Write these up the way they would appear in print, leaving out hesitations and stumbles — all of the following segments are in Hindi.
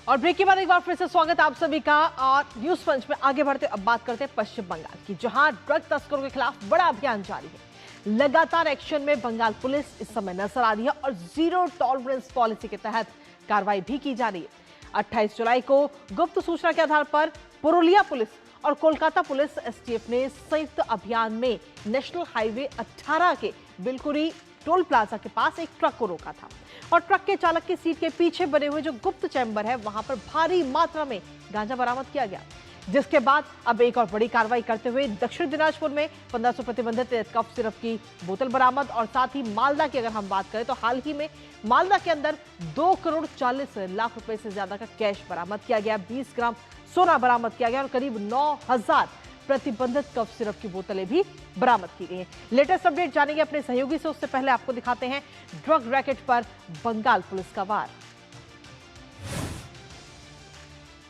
और ब्रेक के बाद एक बार फिर से स्वागत आप सभी का। और न्यूज पंच में आगे बढ़ते अब बात करते हैं पश्चिम बंगाल की, जहां ड्रग तस्करों के खिलाफ बड़ा अभियान जारी है। लगातार एक्शन में बंगाल पुलिस इस समय नजर आ रही है और जीरो टॉलरेंस पॉलिसी के तहत कार्रवाई भी की जा रही है। 28 जुलाई को गुप्त सूचना के आधार पर पुरुलिया पुलिस और कोलकाता पुलिस एसटीएफ ने संयुक्त अभियान में नेशनल हाईवे 18 के बिलकुरी टोल प्लाजा के पास एक ट्रक को रोका था और ट्रक के चालक की सीट के पीछे बने हुए जो गुप्त चैम्बर है वहां पर भारी मात्रा में गांजा बरामद किया गया, जिसके बाद अब एक और बड़ी कार्रवाई करते हुए दक्षिण दिनाजपुर में 1500 प्रतिबंधित कफ सिरप की बोतल बरामद। और साथ ही मालदा की अगर हम बात करें तो हाल ही में मालदा के अंदर 2 करोड़ 40 लाख रुपए से ज्यादा का कैश बरामद किया गया, 20 ग्राम सोना बरामद किया गया और करीब 9000 प्रतिबंधित कफ सिरप की बोतलें भी बरामद की गई हैं। लेटेस्ट अपडेट जानेंगे अपने सहयोगी से, उससे पहले आपको दिखाते हैं ड्रग रैकेट पर बंगाल पुलिस का वार।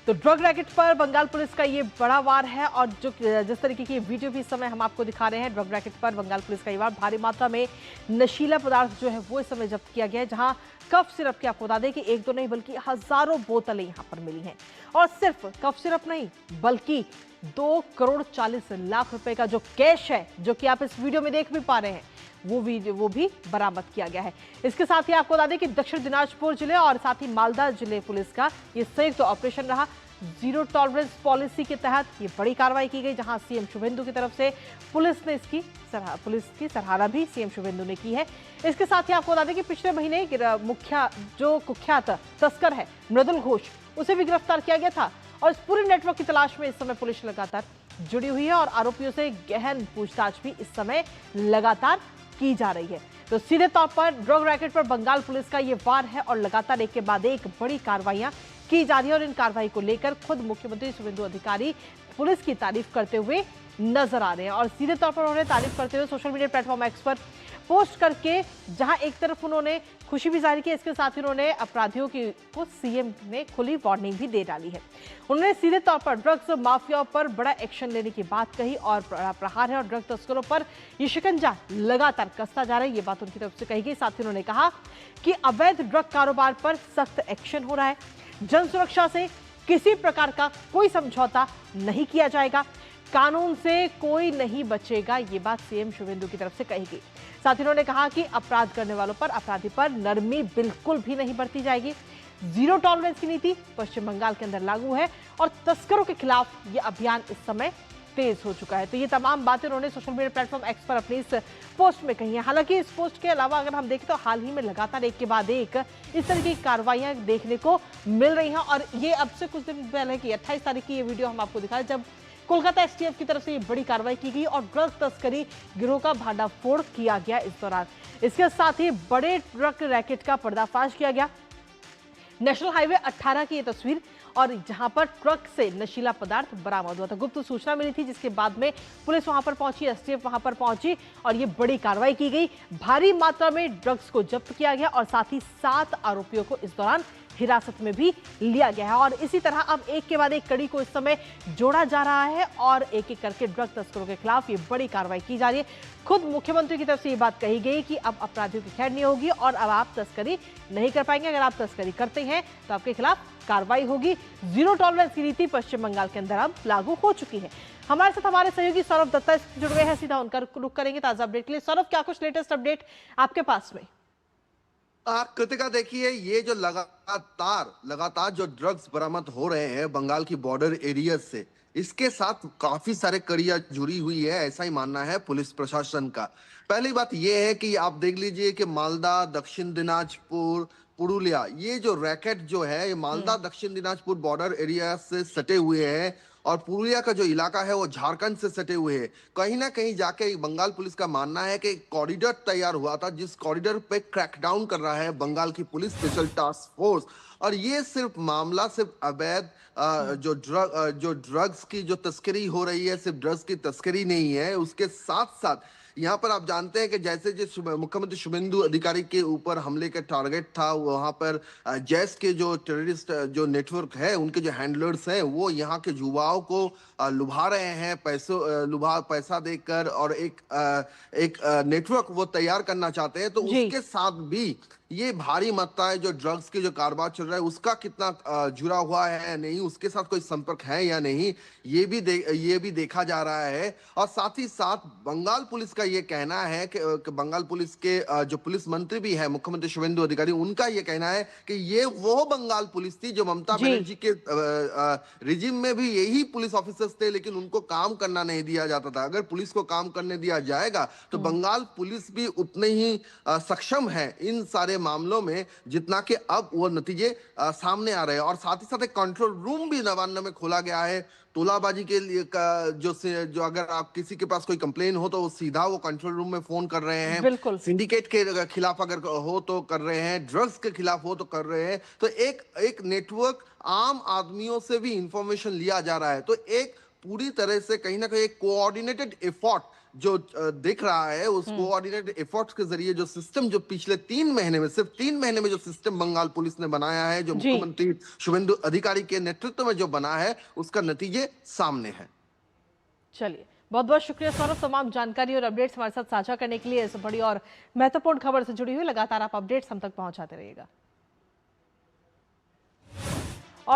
तो ड्रग रैकेट पर बंगाल पुलिस का ये बड़ा वार है और जो जिस तरीके की वीडियो भी इस समय हम आपको दिखा रहे हैं, ड्रग रैकेट पर बंगाल पुलिस का ये वार, भारी मात्रा में नशीला पदार्थ जो है वो इस समय जब्त किया गया है, जहां कफ सिरप की आपको बता दें कि एक दो नहीं बल्कि हजारों बोतलें यहां पर मिली हैं। और सिर्फ कफ सिरप नहीं बल्कि 2 करोड़ 40 लाख रुपए का जो कैश है, जो कि आप इस वीडियो में देख भी पा रहे हैं, वो भी बरामद किया गया है। इसके साथ ही आपको बता दें कि दक्षिण दिनाजपुर जिले और साथ ही मालदा जिले पुलिस का ये संयुक्त ऑपरेशन रहा। जीरो टॉलरेंस पॉलिसी के तहत ये बड़ी कार्रवाई की गई, जहां सीएम शुभेंदु की तरफ से पुलिस की सराहना भी सीएम शुभेंदु ने की है। इसके साथ ही आपको बता दें कि पिछले महीने जो कुख्यात तस्कर है मृदुल घोष, उसे भी गिरफ्तार किया गया था और इस पूरे नेटवर्क की तलाश में इस समय पुलिस लगातार जुड़ी हुई है और आरोपियों से गहन पूछताछ भी इस समय लगातार की जा रही है। तो सीधे तौर पर ड्रग रैकेट पर बंगाल पुलिस का ये वार है और लगातार एक के बाद एक बड़ी कार्रवाइयां की जा रही है और इन कार्रवाई को लेकर खुद मुख्यमंत्री शुभेंदु अधिकारी पुलिस की तारीफ करते हुए नजर आ रहे हैं। और सीधे तौर पर उन्होंने तारीफ करते हुए सोशल मीडिया प्लेटफॉर्म एक्स पर पोस्ट करके जहां एक तरफ उन्होंने खुशी भी जाहिर की, इसके साथ ही उन्होंने अपराधियों को सीएम ने खुली वार्निंग भी दे डाली है। उन्होंने सीधे तौर पर ड्रग्स माफियाओं पर बड़ा एक्शन लेने की बात कही और प्रहार है और ड्रग तस्करों पर यह शिकंजा लगातार कसता जा रहा है, ये बात उनकी तरफ से कही गई। साथ ही उन्होंने कहा कि अवैध ड्रग कारोबार पर सख्त एक्शन हो रहा है, जन सुरक्षा से किसी प्रकार का कोई समझौता नहीं किया जाएगा, कानून से कोई नहीं बचेगा, ये बात सीएम शुभेंदु की तरफ से कही गई। साथ ही उन्होंने कहा कि अपराध करने वालों पर, अपराधी पर नरमी बिल्कुल भी नहीं बरती जाएगी। जीरो टॉलरेंस की नीति पश्चिम बंगाल के अंदर लागू है और तस्करों के खिलाफ यह अभियान इस समय तेज हो चुका है। तो ये तमाम बातें उन्होंने सोशल मीडिया प्लेटफॉर्म एक्स पर अपनी इस पोस्ट में कही है। हालांकि इस पोस्ट के अलावा अगर हम देखें तो हाल ही में लगातार एक के बाद एक इस तरह की कार्रवाइयां देखने को मिल रही हैं और ये अब से कुछ दिन पहले की 28 तारीख की ये वीडियो हम आपको दिखाएं, जब कोलकाता एसटीएफ की तरफ से ये बड़ी कार्रवाई की गई और ड्रग तस्करी गिरोह का भांडाफोड़ किया गया इस दौरान। इसके साथ ही बड़े ड्रग रैकेट का पर्दाफाश किया गया। नेशनल हाईवे 18 की ये तस्वीर और जहां पर ट्रक से नशीला पदार्थ बरामद हुआ था। गुप्त सूचना मिली थी जिसके बाद में पुलिस वहां पर पहुंची, एसटीएफ वहां पर पहुंची और ये बड़ी कार्रवाई की गई। भारी मात्रा में ड्रग्स को जब्त किया गया और साथ ही 7 आरोपियों को इस दौरान हिरासत में भी लिया गया है। और इसी तरह अब एक के बाद एक कड़ी को इस समय जोड़ा जा रहा है और एक एक करके ड्रग तस्करों के खिलाफ ये बड़ी कार्रवाई की जा रही है। खुद मुख्यमंत्री की तरफ से ये बात कही गई कि अब अपराधियों की खैर नहीं होगी और अब आप तस्करी नहीं कर पाएंगे। अगर आप तस्करी करते हैं तो आपके खिलाफ कार्रवाई होगी। जीरो टॉलरेंस की नीति पश्चिम बंगाल के अंदर अब लागू हो चुकी है। हमारे साथ हमारे सहयोगी सौरभ दत्ता जुड़ गए हैं, सीधा उनका रुख करेंगे ताजा अपडेट के लिए। सौरभ, क्या कुछ लेटेस्ट अपडेट आपके पास में? कृतिका, देखिए, ये जो लगातार जो ड्रग्स बरामद हो रहे हैं बंगाल की बॉर्डर एरिया से, इसके साथ काफी सारे कड़ियां जुड़ी हुई है, ऐसा ही मानना है पुलिस प्रशासन का। पहली बात ये है कि आप देख लीजिए कि मालदा, दक्षिण दिनाजपुर, पुरुलिया, ये जो रैकेट जो है ये मालदा दक्षिण दिनाजपुर बॉर्डर एरिया से सटे हुए हैं और पुरुलिया का जो इलाका है वो झारखंड से सटे हुए हैं। कहीं ना कहीं जाके बंगाल पुलिस का मानना है कि कॉरिडोर तैयार हुआ था, जिस कॉरिडोर पे क्रैकडाउन कर रहा है बंगाल की पुलिस स्पेशल टास्क फोर्स। और ये सिर्फ मामला सिर्फ अवैध जो ड्रग्स की जो तस्करी हो रही है, सिर्फ ड्रग्स की तस्करी नहीं है, उसके साथ साथ यहाँ पर आप जानते हैं कि जैसे जिस मुख्यमंत्री शुभेंदु अधिकारी के ऊपर हमले का टारगेट था, वहां पर जैस के जो टेररिस्ट जो नेटवर्क है, उनके जो हैंडलर्स हैं, वो यहाँ के युवाओं को लुभा रहे हैं, पैसा देकर और एक नेटवर्क वो तैयार करना चाहते हैं। तो उसके साथ भी ये भारी मात्रा जो ड्रग्स के जो कारोबार चल रहा है उसका कितना जुड़ा हुआ है या नहीं, उसके साथ कोई संपर्क है या नहीं, ये भी देखा जा रहा है। और साथ ही साथ बंगाल पुलिस का ये कहना है कि बंगाल पुलिस के जो पुलिस मंत्री भी है, मुख्यमंत्री शुभेंदु अधिकारी, उनका ये कहना है कि ये वो बंगाल पुलिस थी जो ममता जी। बनर्जी के रिजिम में भी यही पुलिस ऑफिसर्स थे, लेकिन उनको काम करना नहीं दिया जाता था। अगर पुलिस को काम करने दिया जाएगा तो बंगाल पुलिस भी उतने ही सक्षम है इन सारे मामलों में, जितना कि अब वो नतीजे सामने आ रहे हैं। और साथ ही साथ एक कंट्रोल रूम भी नवान्न में खोला गया है तोलाबाजी के लिए जो अगर आप किसी के पास कोई कंप्लेन हो तो वो सीधा वो कंट्रोल रूम में फोन कर रहे हैं। बिल्कुल। सिंडिकेट के खिलाफ अगर हो तो कर रहे हैं, ड्रग्स के खिलाफ हो तो कर रहे हैं। तो एक एक नेटवर्क आम आदमियों से भी इंफॉर्मेशन लिया जा रहा है। तो एक पूरी तरह से कहीं ना कहीं एक कोऑर्डिनेटेड एफर्ट जो दिख रहा है, उस कोऑर्डिनेटेड एफर्ट्स के जरिए जो सिस्टम जो पिछले 3 महीने में, सिर्फ 3 महीने में जो सिस्टम बंगाल पुलिस ने बनाया है, जो जी। मुख्यमंत्री शुभेंदु अधिकारी के नेतृत्व में जो बना है, उसका नतीजे सामने है। चलिए, बहुत बहुत शुक्रिया सौरभ, तमाम जानकारी और अपडेट्स हमारे साथ साझा करने के लिए। इस बड़ी और महत्वपूर्ण खबर से जुड़ी हुई लगातार आप अपडेट्स हम तक पहुंचाते रहिएगा।